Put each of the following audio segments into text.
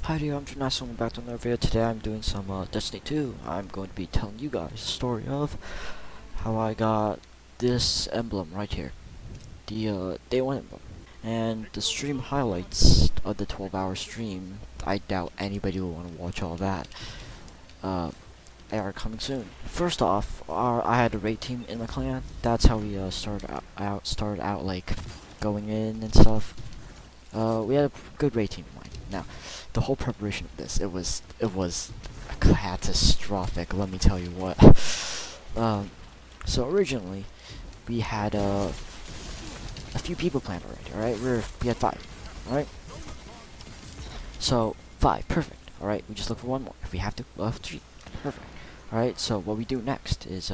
Hi there, I'm International, back to another video. Today I'm doing some Destiny 2. I'm going to be telling you guys the story of how I got this emblem right here. The day 1 emblem. And the stream highlights of the 12-hour stream, I doubt anybody will want to watch all that. They are coming soon. First off, I had a raid team in my clan. That's how we started out like going in and stuff. We had a good raid team in mind. Now, the whole preparation of this, it was catastrophic. Let me tell you what. So originally, we had a few people planned already. All right, we had 5. All right. So 5, perfect. All right, we just look for one more. If we have to, we'll have 3. Perfect. All right. So what we do next is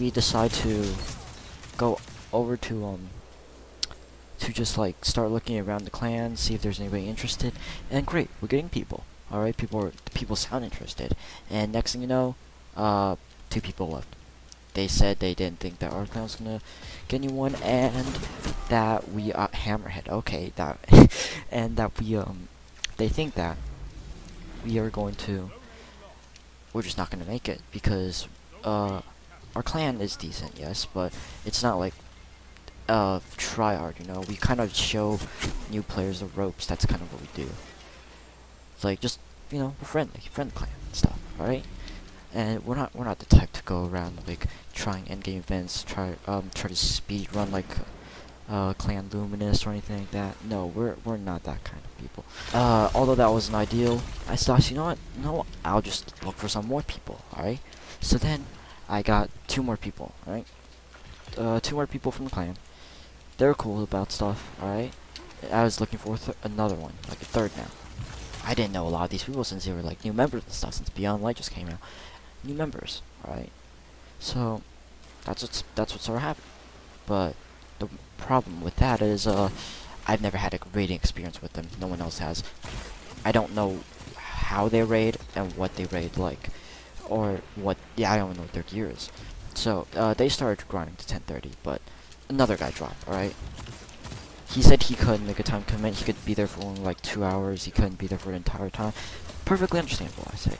we decide to go over to just like start looking around the clan, see if there's anybody interested, and great, we're getting people. All right, people sound interested, and next thing you know, 2 people left. They said they didn't think that our clan was gonna get anyone, and that we Hammerhead. Okay, that and that we they think that we are going to. We're just not gonna make it because our clan is decent, yes, but it's not like try hard, you know. We kind of show new players the ropes. That's kind of what we do. It's like just, you know, we're friendly clan and stuff, right? And we're not the type to go around like trying endgame events, try to speed run like Clan Luminous or anything like that. No, we're not that kind of people. Although that wasn't ideal, I thought, you know what? No, I'll just look for some more people. All right. So then I got 2 more people. All right. 2 more people from the clan. They're cool about stuff, alright? I was looking for another one, like a 3rd now. I didn't know a lot of these people since they were like new members and stuff, since Beyond Light just came out. New members, alright? So, that's what sort of happened. But, the problem with that is, I've never had a raiding experience with them. No one else has. I don't know how they raid and what they raid like. Or what, yeah, I don't know what their gear is. So, they started grinding to 10:30, but another guy dropped, alright? He said he couldn't make a time commitment. He could be there for only like 2 hours. He couldn't be there for the entire time. Perfectly understandable, I say.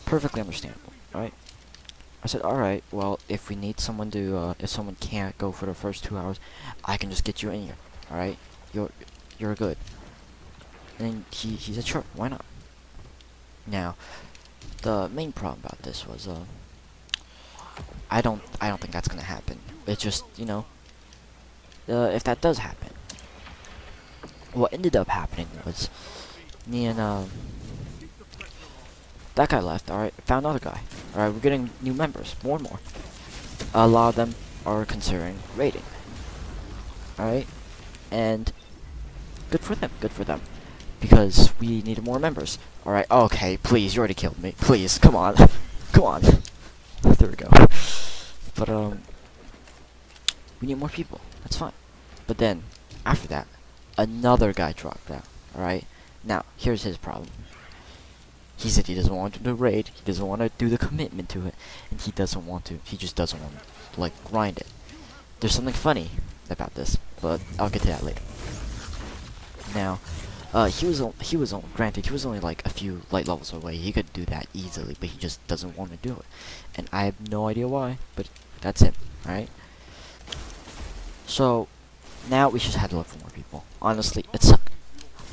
Perfectly understandable, alright? I said, alright, well, if we need someone to, if someone can't go for the first 2 hours, I can just get you in here, alright? You're good. And he said, sure, why not? Now, the main problem about this was, I don't think that's gonna happen. It's just, you know, if that does happen, what ended up happening was me and that guy left. All right, found another guy. All right, we're getting new members, more and more. A lot of them are considering raiding. All right, and good for them, because we needed more members. All right, okay, please, you already killed me. Please, come on, come on. There we go. But we need more people. That's fine. But then, after that, another guy dropped out. Alright? Now, here's his problem. He said he doesn't want to do raid. He doesn't want to do the commitment to it. And he doesn't want to. He just doesn't want to, like, grind it. There's something funny about this, but I'll get to that later. Now, granted, he was only like a few light levels away. He could do that easily, but he just doesn't want to do it. And I have no idea why, but that's him. Alright? So, now we just had to look for more people. Honestly, it sucked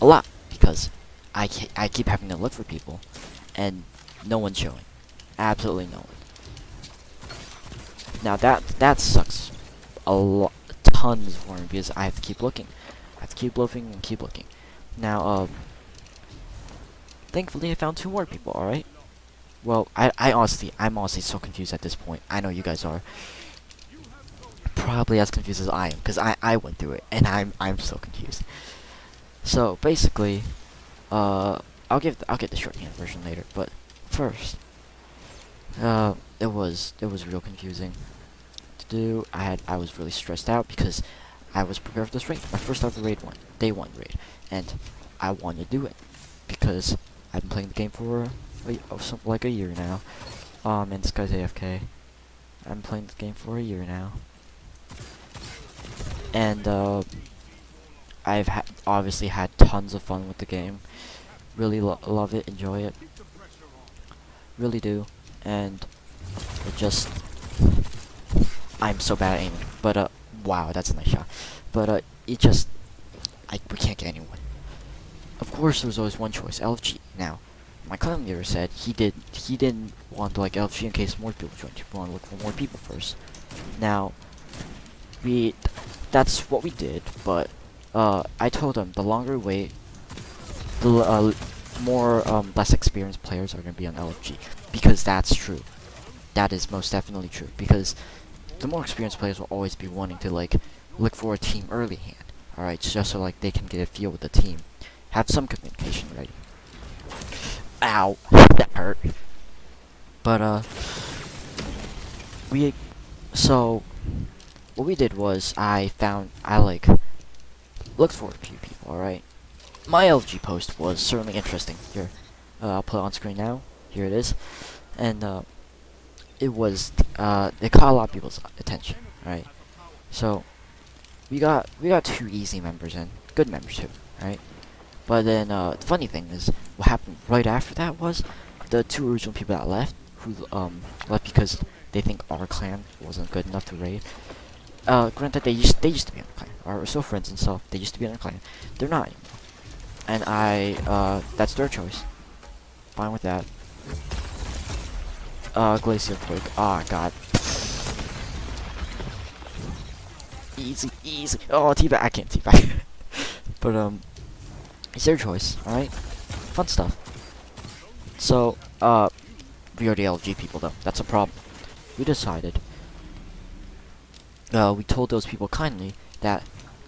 a lot because I keep having to look for people, and no one's showing. Absolutely no one. Now that sucks a lot, tons for me, because I have to keep looking. I have to keep looking and keep looking. Now, thankfully I found 2 more people. All right. Well, I'm honestly so confused at this point. I know you guys are probably as confused as I am, because I went through it, and I'm so confused. So basically, I'll get the shorthand version later, but first, it was real confusing to do. I was really stressed out because I was prepared for this raid, my first ever day 1 raid, and I wanted to do it because I've been playing the game for something like a year now. And this guy's AFK. I'm playing the game for a year now. And I've obviously had tons of fun with the game. Really love it, enjoy it. Really do. And it just, I'm so bad at aiming. But wow, that's a nice shot. But it just, we can't get anyone. Of course, there was always one choice, LFG. Now, my clan leader said he didn't want to like LFG in case more people joined. He wanted to look for more people first. Now, that's what we did. But I told him the longer we wait, the more less experienced players are gonna be on LFG, because that's true. That is most definitely true, because the more experienced players will always be wanting to like look for a team early hand. All right, just so like they can get a feel with the team, have some communication ready. Ow, that hurt. But so what we did was I like looked for a few people. All right, my LG post was certainly interesting. Here, I'll put it on screen now. Here it is, and it caught a lot of people's attention. Right, so we got 2 easy members in, good members too. Right, but then the funny thing is, what happened right after that was the 2 original people that left, who left because they think our clan wasn't good enough to raid. Granted, they used to be on the clan. We're still friends and stuff. They used to be on the clan. They're not anymore. And that's their choice. Fine with that. Glacier Quake. Ah, God. Easy, easy. Oh, teabag. I can't teabag. But, it's their choice, alright? Fun stuff. So, we are the LG people, though. That's a problem. We decided, we told those people kindly that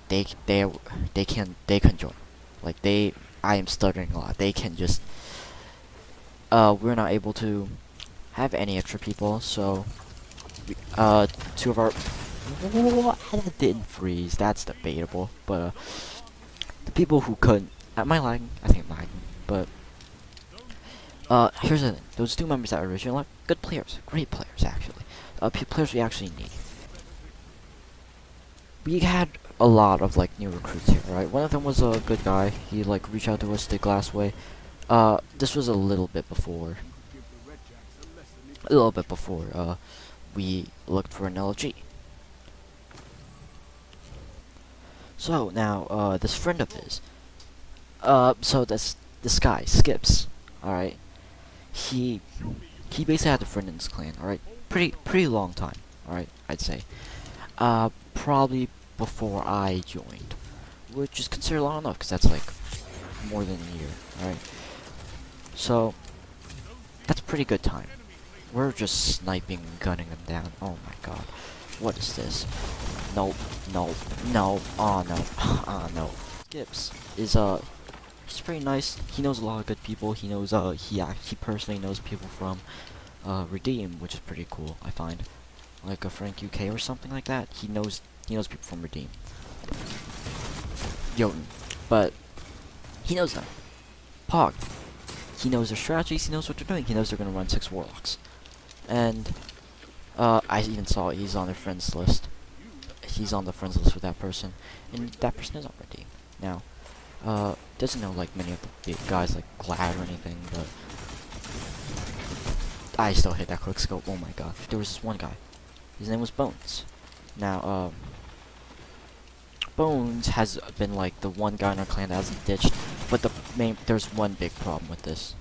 they can join. Like, I am stuttering a lot. They can just, we're not able to have any extra people, so, 2 of our, that didn't freeze, that's debatable, but, the people who couldn't, am I lagging? I think I'm lagging, but, here's the thing, those 2 members that were originally left, good players, great players, actually, players we actually need. We had a lot of, like, new recruits here, right? One of them was a good guy, he, like, reached out to us the Glassway. This was a little bit before, we looked for an LG. So, now, this friend of his, so this guy, Skips, alright, he basically had a friend in his clan, alright, pretty long time, alright, I'd say, probably before I joined, which is considered long enough, because that's, like, more than a year, alright, so, that's a pretty good time. We're just sniping and gunning them down. Oh my god. What is this? No, no, no. Oh no. Oh no. Skips is he's pretty nice. He knows a lot of good people. He knows he personally knows people from Redeem, which is pretty cool, I find. Like a Frank UK or something like that. He knows people from Redeem. Jotun. But he knows them. Pog. He knows their strategies, he knows what they're doing, he knows they're gonna run 6 Warlocks. And, I even saw he's on their friends list. He's on the friends list with that person, and that person is on Redeem. Now, doesn't know, like, many of the big guys, like, Glad or anything, but I still hit that quick scope, oh my god. There was this one guy. His name was Bones. Now, Bones has been, like, the one guy in our clan that hasn't ditched, but there's one big problem with this.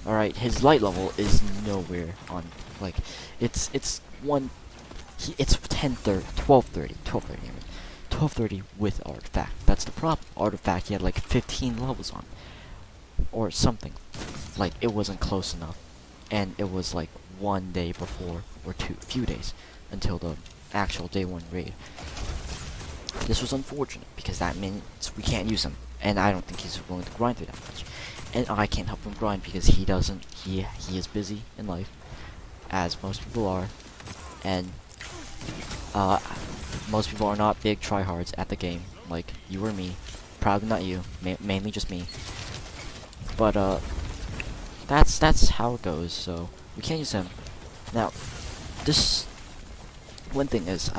Alright, his light level is nowhere on, like, it's 10:30, 12:30 with Artifact. That's the problem. Artifact, he had like 15 levels on, or something. Like, it wasn't close enough, and it was like 1 day before, or few days, until the actual day 1 raid. This was unfortunate, because that means we can't use him, and I don't think he's willing to grind through that much. And I can't help him grind because he is busy in life, as most people are, and most people are not big tryhards at the game, like you or me. Probably not you, mainly just me. But that's how it goes. So we can't use him. Now, this one thing is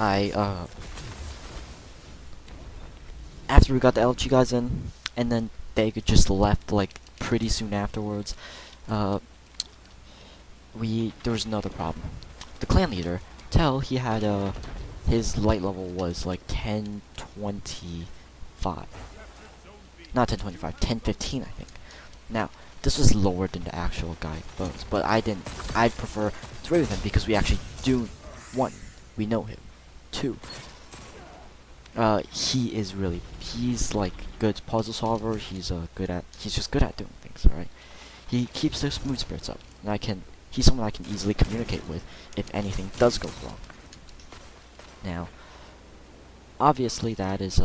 after we got the LG guys in, and then they just left like pretty soon afterwards, uh, there was another problem. The clan leader, Tell, he had his light level was like 1025. Not 1025, 1015 I think. Now, this was lower than the actual guy Bones, but I'd prefer to raid with him because we actually do, one, we know him. Two, he's like good puzzle solver, he's just good at doing things, alright? He keeps those mood spirits up, and he's someone I can easily communicate with if anything does go wrong. Now, obviously that is,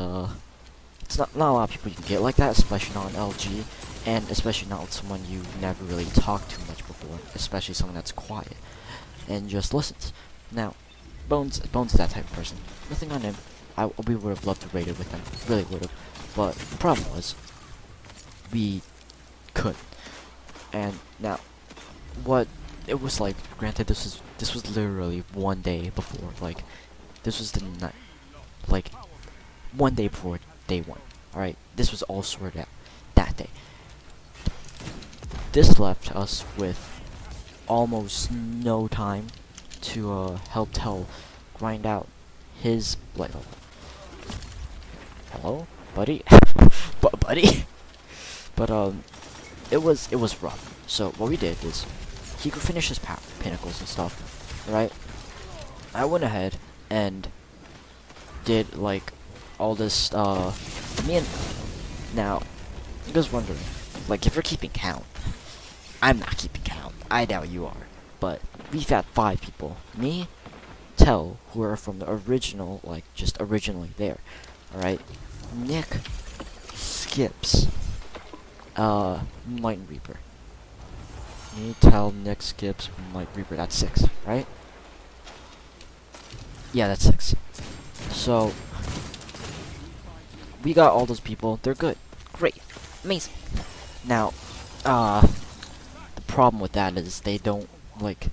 it's not a lot of people you can get like that, especially not on LG, and especially not with someone you never really talked to much before, especially someone that's quiet, and just listens. Now, Bones is that type of person. Nothing on him. We would have loved to raid it with him, really would have, but the problem was, we couldn't. And now, what it was like, granted this was literally one day before, like, this was the night, like, one day before day one, alright? This was all sorted out that day. This left us with almost no time to help Tell grind out his light level. Hello, buddy? Buddy? But it was rough. So what we did is he could finish his pinnacles and stuff, right? I went ahead and did like all this now you guys wondering, like, if you're keeping count, I'm not keeping count. I doubt you are. But we've had 5 people. Me, Tell, who are from the original, like, just originally there. Alright? Nick, Skips, Moonlight and Reaper. Me, Tell, Nick, Skips, Moonlight, Reaper. That's 6, right? Yeah, that's 6. So, we got all those people. They're good. Great. Amazing. Now, the problem with that is they don't, like,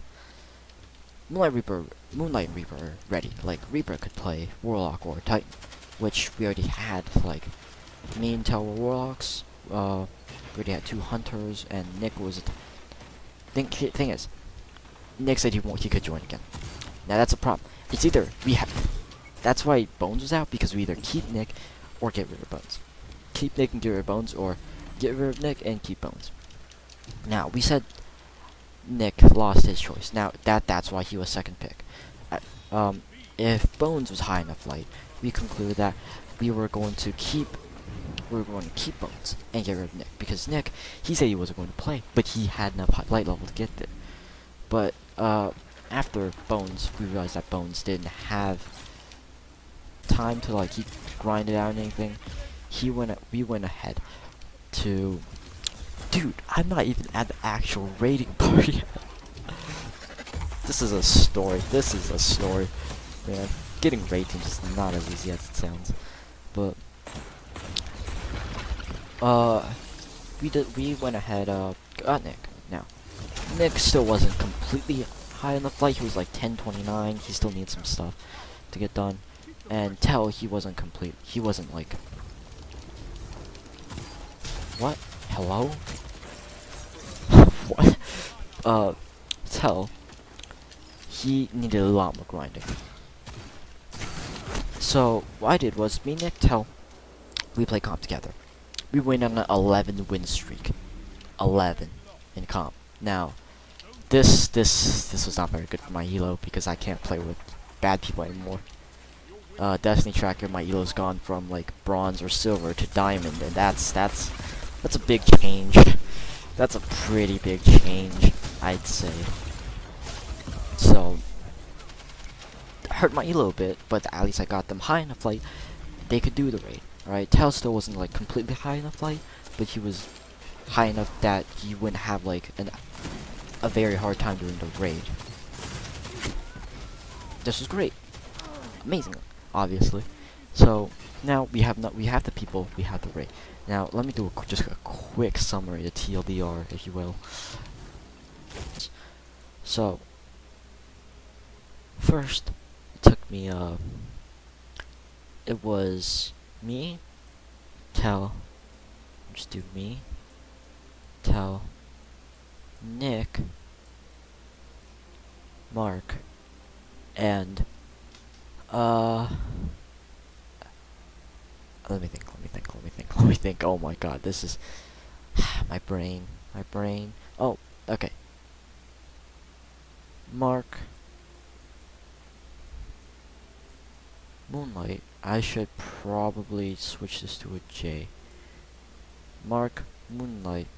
Moonlight and Reaper are ready. Like, Reaper could play Warlock or Titan, which we already had. Like, me and Tell were Warlocks, we already had 2 Hunters, and Nick was thing is, Nick said he could join again. Now that's a problem. It's either that's why Bones was out, because we either keep Nick or get rid of Bones. Keep Nick and get rid of Bones, or get rid of Nick and keep Bones. Now, we said Nick lost his choice. Now, that's why he was second pick. If Bones was high enough light, we concluded that we were going to keep Bones and get rid of Nick, because Nick, he said he wasn't going to play, but he had enough light level to get there. But after Bones, we realized that Bones didn't have time to, like, he grind it out and anything. We went ahead to, dude, I'm not even at the actual raiding part yet. This is a story, man. Getting raid teams is not as easy as it sounds, but we went ahead, got Nick. Now, Nick still wasn't completely high on the flight. He was like 1029. He still needs some stuff to get done. And Tell, he wasn't complete. He wasn't like, what? Hello? What? Tell, he needed a lot more grinding. So, what I did was, me and Nick, Tell, we play comp together. We went on an 11 win streak. 11 in comp. Now, this was not very good for my elo, because I can't play with bad people anymore. Destiny Tracker, my elo's gone from like bronze or silver to diamond, and that's a big change. That's a pretty big change, I'd say. So, it hurt my elo a bit, but at least I got them high enough light. They could do the raid. Alright, Tell still wasn't like completely high enough light, but he was high enough that he wouldn't have like a very hard time during the raid. This was great. Amazing, obviously. So now we have the people, we have the raid. Now let me do just a quick summary, a TLDR, if you will. So first, it took me it was me, tell, just do me, tell, Nick, Mark, and, let me think. Oh my god, this is, my brain. Oh, okay. Mark, Moonlight. I should probably switch this to a J. Mark, Moonlight,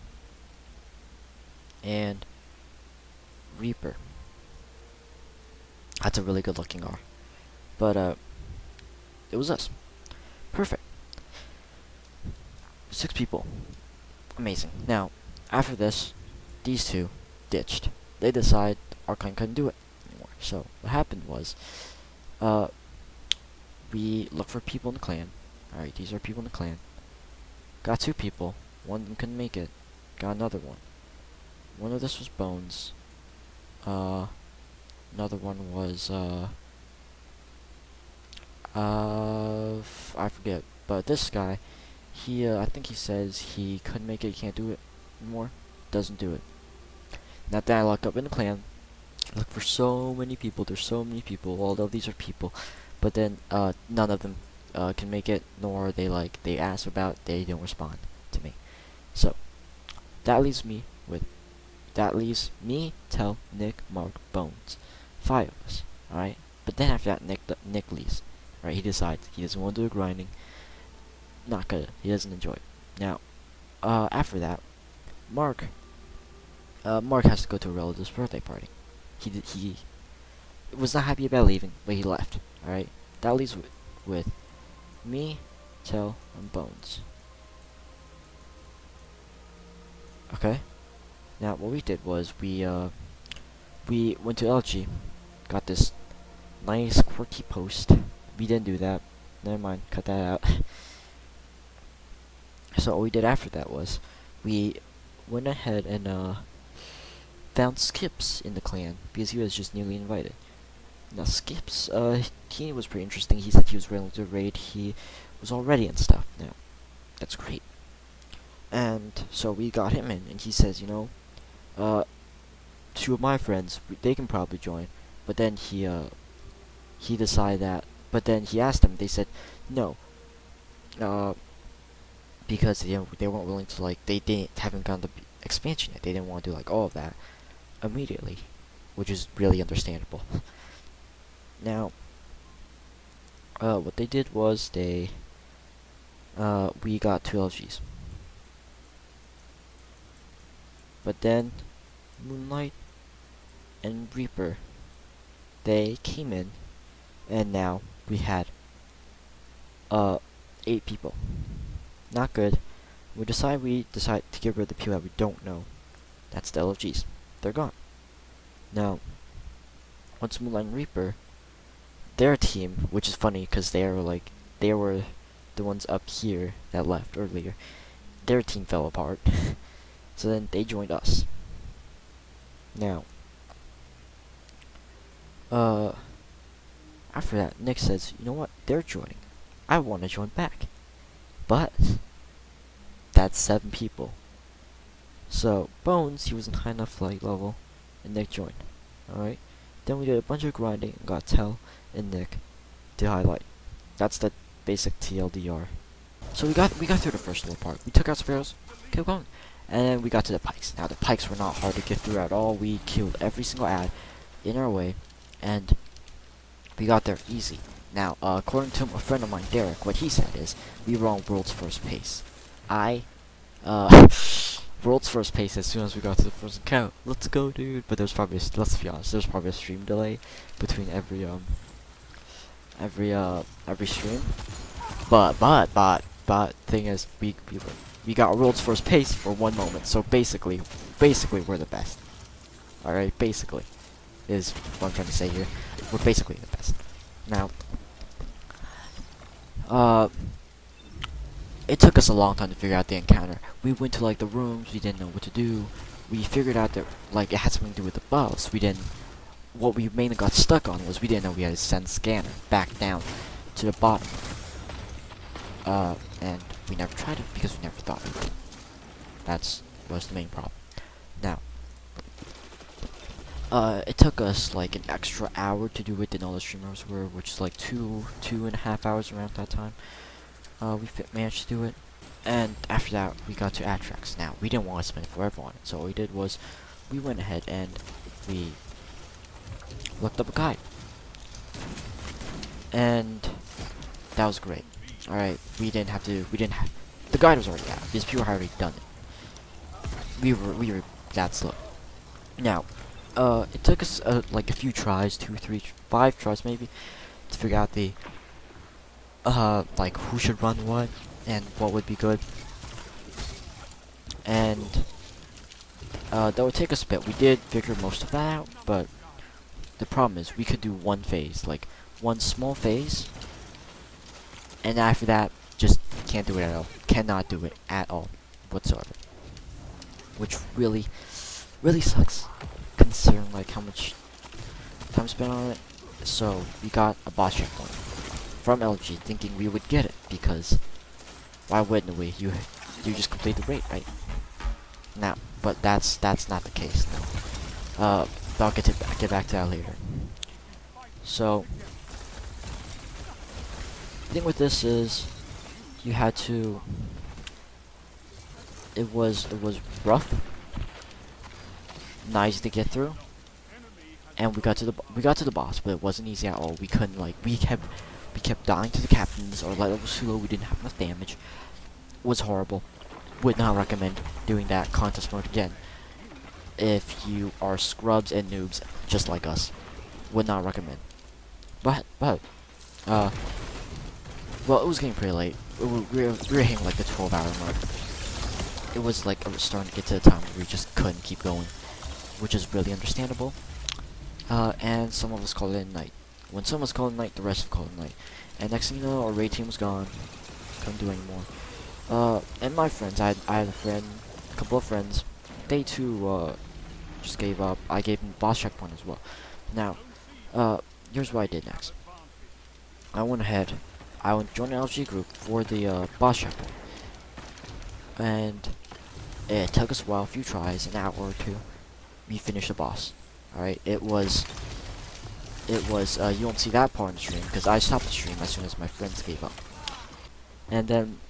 and Reaper. That's a really good looking R. But, it was us. Perfect. 6 people. Amazing. Now, after this, these two ditched. They decided Arcane couldn't do it anymore. So, what happened was, we looked for people in the clan. Alright, these are people in the clan. Got 2 people. One of them couldn't make it. Got another one. One of this was Bones. Another one was, I forget. But this guy, he, I think he says he couldn't make it, he can't do it anymore. Doesn't do it. Now that I look up in the clan, I look for so many people, there's so many people, although these are people. But then, none of them, can make it, nor they ask about, they don't respond to me. So, that leaves me, Tell, Nick, Mark, Bones. 5 of us, alright? But then after that, Nick leaves. Right, he decides he doesn't want to do the grinding. Not good. He doesn't enjoy it. Now, after that, Mark has to go to a relative's birthday party. He was not happy about leaving, but he left. All right, that leaves with me, Tell, and Bones. Okay. Now, what we did was we went to LG, got this nice quirky post. We didn't do that. Never mind. Cut that out. So what we did after that was we went ahead and found Skips in the clan because he was just newly invited. Now Skips, he was pretty interesting. He said he was willing to raid. He was already and stuff. Now that's great. And so we got him in, and he says, 2 of my friends, they can probably join. But then he decided that. But then he asked them. They said no. Because they weren't willing to they haven't gotten the expansion yet. They didn't want to do all of that immediately, which is really understandable. Now, what they did was we got 2 LGs. But then Moonlight and Reaper, they came in, and now we had 8 people. Not good. We decide to get rid of the people that we don't know. That's the LFGs. They're gone. Now, once Moonlight and Reaper, their team, which is funny because they were the ones up here that left earlier, their team fell apart. So then they joined us. Now, after that, Nick says, you know what, they're joining. I want to join back. But, that's 7 people. So, Bones, he wasn't high enough level, and Nick joined. Alright? Then we did a bunch of grinding and got Tell and Nick to highlight. That's the basic TLDR. So we got through the first little part. We took out sparrows, kept going. And then we got to the pikes. Now the pikes were not hard to get through at all. We killed every single ad in our way, and we got there easy. Now, according to a friend of mine, Derek, what he said is, we were on world's first pace. World's first pace as soon as we got to the first account. Let's go, dude. But there's probably, let's be honest, there's probably a stream delay between every stream. But thing is, we got world's first pace for 1 moment. So basically we're the best. Alright, basically is what I'm trying to say here. We're basically the best. Now, it took us a long time to figure out the encounter. We went to the rooms, we didn't know what to do. We figured out that it had something to do with the buffs. What we mainly got stuck on was we didn't know we had to send scanner back down to the bottom. And we never tried it because we never thought of it. That's was the main problem. Now, it took us like an extra hour to do it than all the streamers were, which is like two and a half hours around that time. We managed to do it, and after that we got to add tracks. Now, we didn't want to spend forever on it, so what we did was we went ahead and we looked up a guide, and that was great. Alright, we didn't have, the guide was already out, because people had already done it. We were that slow. Now, it took us like a few tries, 2, 3, 5 tries maybe, to figure out the like who should run what and what would be good. And that would take us a bit. We did figure most of that out, but the problem is we could do one phase, like one small phase, and after that just can't do it at all. Cannot do it at all whatsoever. Which really sucks, considering like how much time spent on it. So we got a boss checkpoint from LG, thinking we would get it, because why wouldn't we? You just complete the raid, right? Now, but that's not the case now. But I'll get back to that later. So the thing with this is you had to. It was rough, not easy to get through, and we got to the boss, but it wasn't easy at all. We couldn't, like, we kept dying to the captains, or like, it was slow. We didn't have enough damage. It was horrible. Would not recommend doing that contest mode again. If you are scrubs and noobs just like us, would not recommend. But well, it was getting pretty late. We were hitting like the 12-hour mark. It was like starting to get to the time where we just couldn't keep going, which is really understandable. And some of us called it night. When some of us called it night, the rest of called it night. And next thing you know, our raid team was gone. Couldn't do anymore. And my friends, I had a couple of friends. They too just gave up. I gave them boss checkpoint as well. Now, here's what I did next. I went ahead. I went join an LG group for the boss checkpoint. And it took us a while, a few tries, an hour or two. We finished the boss. Alright, it was, you won't see that part in the stream, because I stopped the stream as soon as my friends gave up. And then,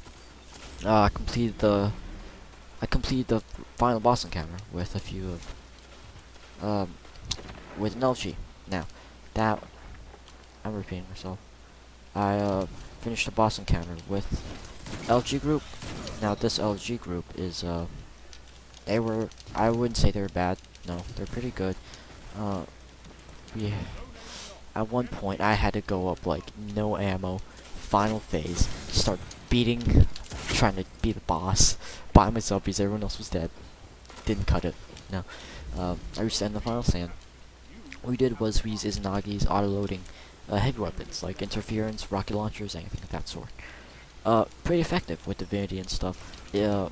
I completed the final boss encounter with a few of, with an LG. Now, I'm repeating myself. I, finished the boss encounter with LG group. Now, this LG group is, I wouldn't say they were bad. No, they're pretty good. At one point, I had to go up, like, no ammo, final phase, start trying to beat the boss by myself because everyone else was dead. Didn't cut it. No. I reached the end of the final stand. What we did was we used Izanagi's auto-loading heavy weapons, like interference, rocket launchers, anything of that sort. Pretty effective with Divinity and stuff. The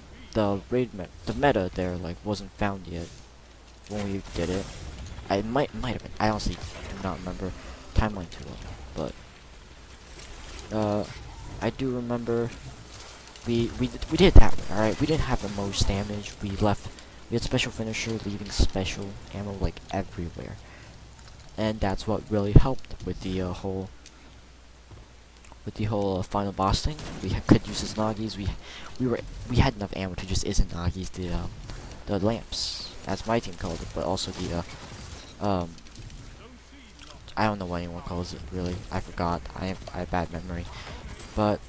meta there, like, wasn't found yet when we did it. I might have been. I honestly do not remember timeline too well, but I do remember we did that one. All right, we didn't have the most damage. We had special finisher, leaving special ammo like everywhere, and that's what really helped with the whole final boss thing. We could use Izanagi's. We had enough ammo to just Izanagi's the lamps, as my team called it, but also the I don't know what anyone calls it, really. I forgot. I have bad memory. But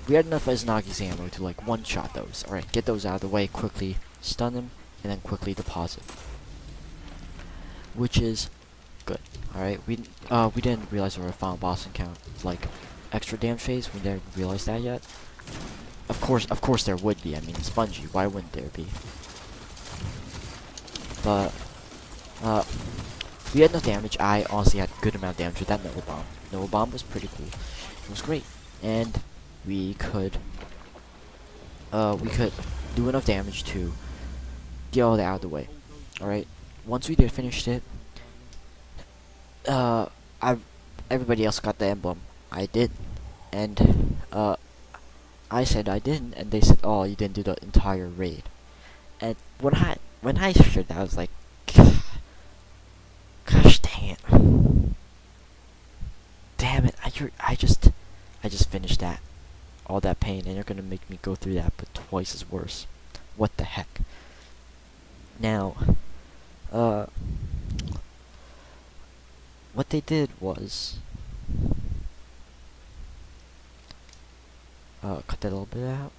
we had enough Izanagi's ammo to, like, one-shot those. Alright, get those out of the way, quickly stun them, and then quickly deposit. Which is good. Alright, we didn't realize there were a final boss encounter, like, extra damage phase. We didn't realize that yet. Of course there would be. I mean, Spongy, why wouldn't there be? But we had no damage. I honestly had a good amount of damage with that Nova Bomb. Nova Bomb was pretty cool. It was great. And we could do enough damage to get all that out of the way. Alright. Once we finished it, everybody else got the emblem. I did. And I said I didn't, and they said, "Oh, you didn't do the entire raid." And when I heard that, I was like, "Gosh dang it, damn it! I just finished that, all that pain, and you're gonna make me go through that, but twice as worse. What the heck?" Now, uh, what they did was, cut that a little bit out.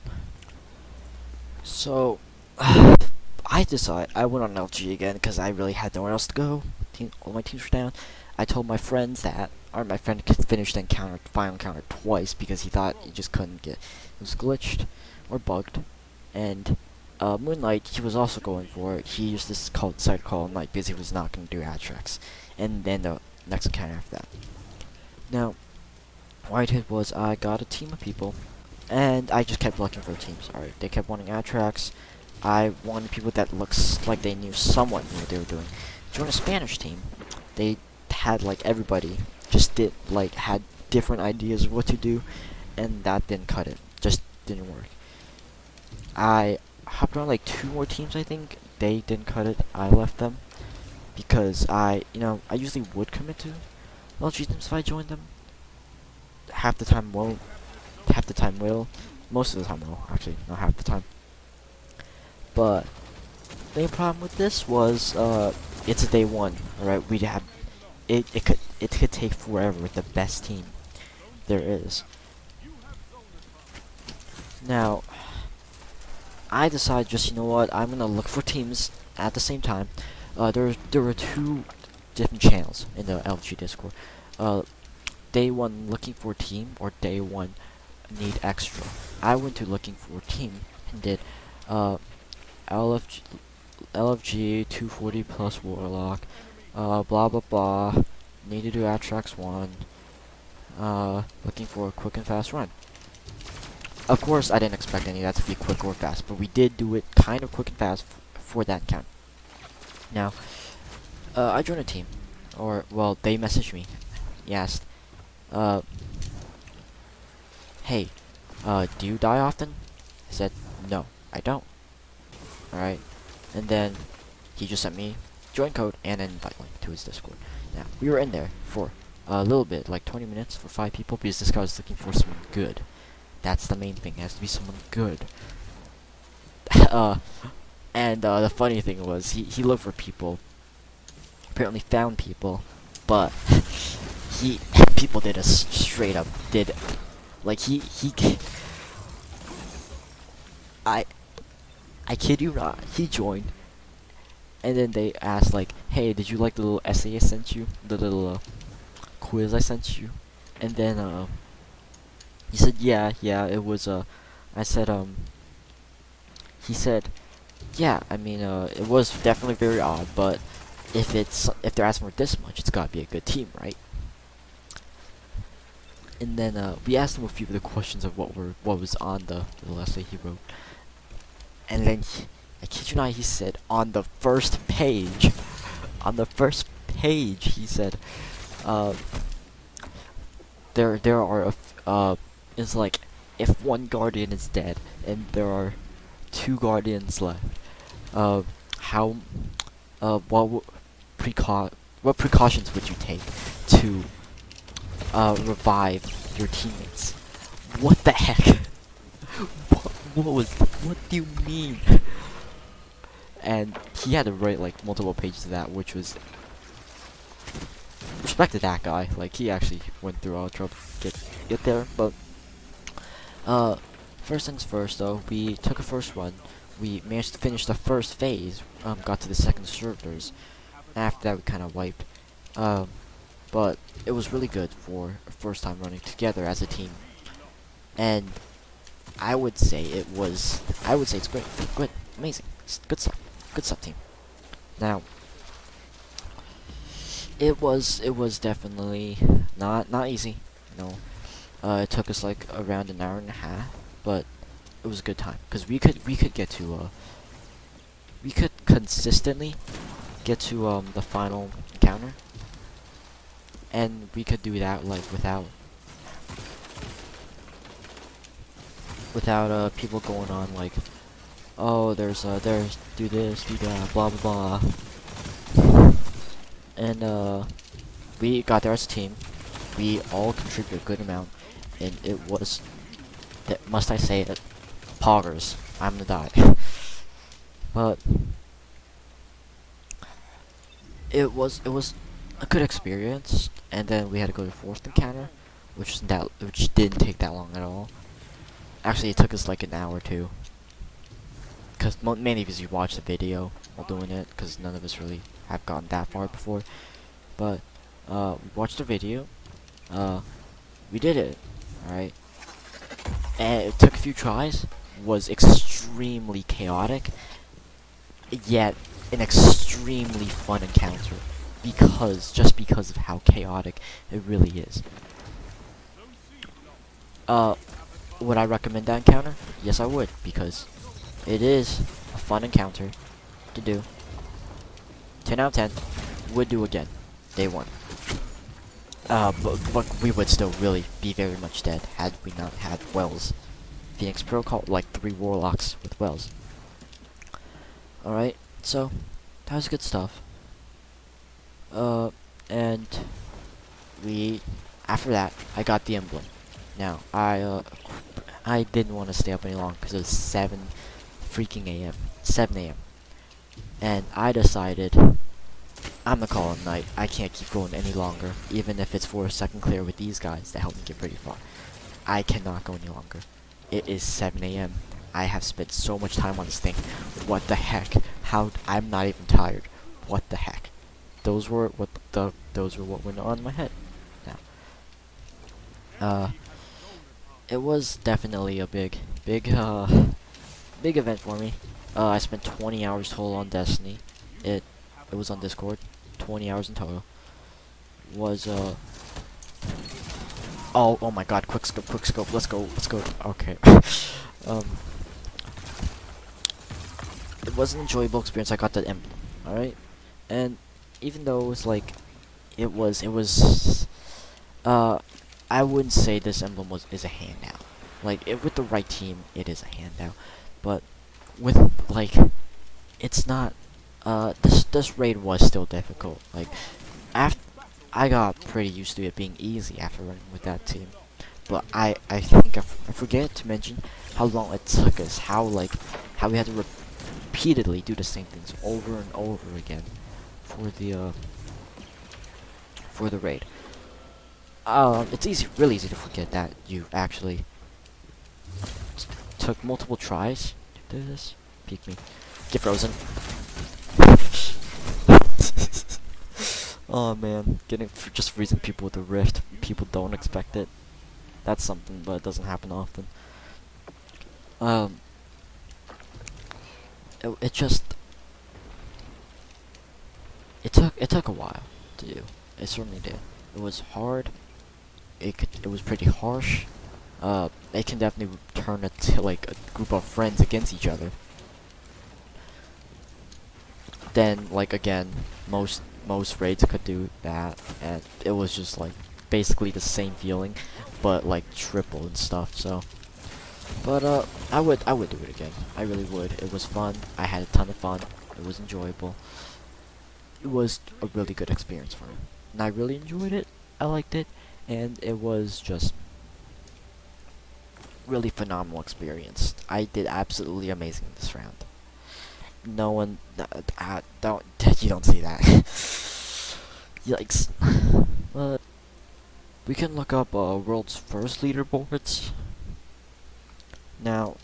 So, I decided I went on LG again because I really had nowhere else to go. All my teams were down. I told my friends that, or my friend finished the final encounter twice because he thought he just couldn't get. It was glitched or bugged, and Moonlight, he was also going for it. He used this site called Night because he was not going to do Atrax, and then the next encounter after that. Now, what I did was I got a team of people, and I just kept looking for teams. Alright, they kept wanting Atrax. I wanted people that looks like they somewhat knew what they were doing. Join a Spanish team. They had like everybody just had different ideas of what to do, and that didn't cut it. Just didn't work. I hopped around like 2 more teams. I think they didn't cut it. I left them because I usually would commit to LG teams if I joined them. Half the time won't. Half the time will. Most of the time will. Actually, not half the time. But the main problem with this was it's a day 1. All right, we had it could take forever with the best team there is. Now, I decided just, you know what, I'm gonna look for teams at the same time. There were 2 different channels in the LG Discord. Day 1 looking for a team, or day 1 need extra. I went to looking for a team and did LFG 240 plus Warlock, blah blah blah. Need to do Atrax 1. Looking for a quick and fast run. Of course, I didn't expect any of that to be quick or fast, but we did do it kind of quick and fast for that count. Now, I joined a team, or well, they messaged me. He asked, "Hey, do you die often?" I said, "No, I don't." Alright, and then he just sent me join code and an invite link to his Discord. Now, we were in there for a little bit, like 20 minutes for 5 people, because this guy was looking for someone good. That's the main thing, it has to be someone good. And the funny thing was, he looked for people, apparently found people, but people did a straight up, like I kid you not, he joined, and then they asked like, "Hey, did you like the little essay I sent you? The little quiz I sent you?" And then he said, yeah, it was I said he said, "Yeah, I mean it was definitely very odd, but if they're asking for this much, it's gotta be a good team, right?" And then we asked him a few of the questions of what was on the little essay he wrote. And then, I kid you not, he said on the first page, he said, there are it's like, if 1 guardian is dead and there are 2 guardians left, what precautions would you take to revive your teammates? What the heck? What do you mean? And he had to write like multiple pages of that, which was, respect to that guy. Like, he actually went through all the trouble to get there. But first things first, though, we took a first run. We managed to finish the first phase. Got to the second servers. After that, we kind of wiped. But it was really good for a first time running together as a team. And I would say it's great, good, amazing, good stuff, team. Now, it was definitely not easy, you know. It took us like around an hour and a half, but it was a good time because we could consistently get to the final encounter, and we could do that like without without people going on like, oh, there's do this, do that, blah blah blah. And we got there as a team. We all contributed a good amount, and it was, that must I say it, poggers. I'm gonna die. But it was a good experience, and then we had to go to the fourth encounter, which didn't take that long at all. Actually, it took us like an hour or two, because mainly because you watched the video while doing it, because none of us really have gotten that far before. But we watched the video, we did it, alright, and it took a few tries, was extremely chaotic, yet an extremely fun encounter, just because of how chaotic it really is. Would I recommend that encounter? Yes, I would, because it is a fun encounter to do. 10 out of 10, would do again, day one. But we would still really be very much dead had we not had Wells. Phoenix Protocol, like 3 Warlocks with Wells. Alright, so, that was good stuff. And after that, I got the emblem. Now, I didn't want to stay up any longer because it was 7 a.m. And I decided, I'm gonna call it a night. I can't keep going any longer, even if it's for a second clear with these guys that helped me get pretty far. I cannot go any longer. It is 7 a.m. I have spent so much time on this thing. What the heck? I'm not even tired. What the heck? Those were what went on in my head. Now, it was definitely a big event for me. I spent 20 hours total on Destiny. It was on Discord. 20 hours in total. Was oh my god, quick scope, let's go. Okay. It was an enjoyable experience. I got that emblem, alright? And even though it was like, it was I wouldn't say this emblem is a handout. Like, with the right team, it is a handout. But with, like, it's not, this raid was still difficult. Like, I got pretty used to it being easy after running with that team. But I think I forget to mention how long it took us, how we had to repeatedly do the same things over and over again for the raid. It's really easy to forget that you actually took multiple tries to do this. Peek me. Get frozen. Oh man, just freezing people with a rift. People don't expect it. That's something, but it doesn't happen often. It took a while to do. It certainly did. It was hard. It was pretty harsh. It can definitely turn it to like a group of friends against each other. Then, like, again, most raids could do that, and it was just like basically the same feeling, but like triple and stuff. So, but I would do it again. I really would. It was fun. I had a ton of fun. It was enjoyable. It was a really good experience for me, and I really enjoyed it. I liked it, and it was just really phenomenal experience. I did absolutely amazing this round. No one, don't you don't see that? Yikes. We can look up world's first leaderboards. Now,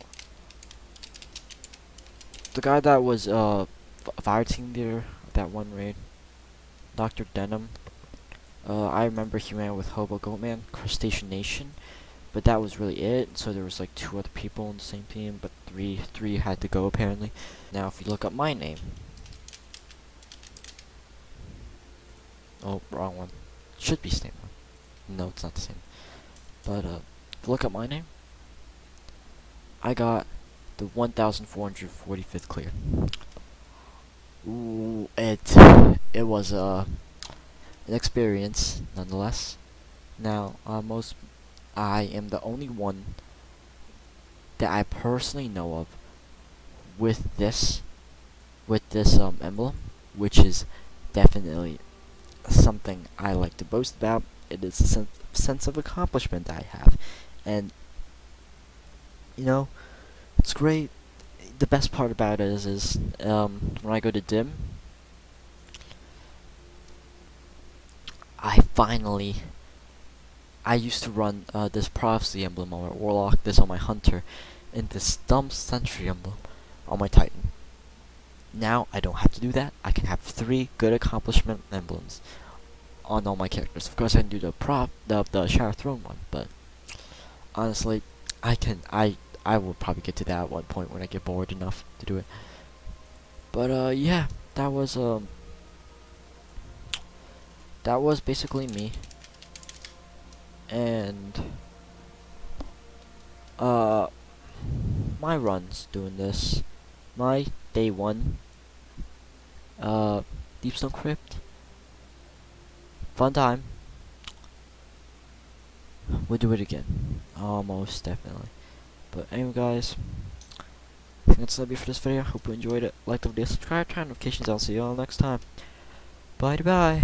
the guy that was fire team leader that one raid, Dr. Denim. I remember he ran with Hobo Goatman, Crustacean Nation, but that was really it. So there was like 2 other people on the same team, but three had to go apparently. Now, if you look up my name, oh, wrong one. Should be same one. No, it's not the same. But if you look up my name, I got the 1,445th clear. Ooh, it was an experience nonetheless. Now, I am the only one that I personally know of with this emblem, which is definitely something I like to boast about. It is a sense of accomplishment I have, and you know, it's great. The best part about it is when I go to dim, I used to run this prophecy emblem on my warlock, this on my hunter, and this dumb sentry emblem on my titan. Now I don't have to do that. I can have 3 good accomplishment emblems on all my characters. Of course, I can do the Shadow Throne one, but honestly, I will probably get to that at one point when I get bored enough to do it. But yeah, that was basically me, and my runs doing this, my day 1, Deepstone Crypt, fun time. We'll do it again, almost definitely. But anyway, guys, I think that's gonna be for this video. Hope you enjoyed it. Like the video, subscribe, turn on notifications. I'll see you all next time. Bye bye.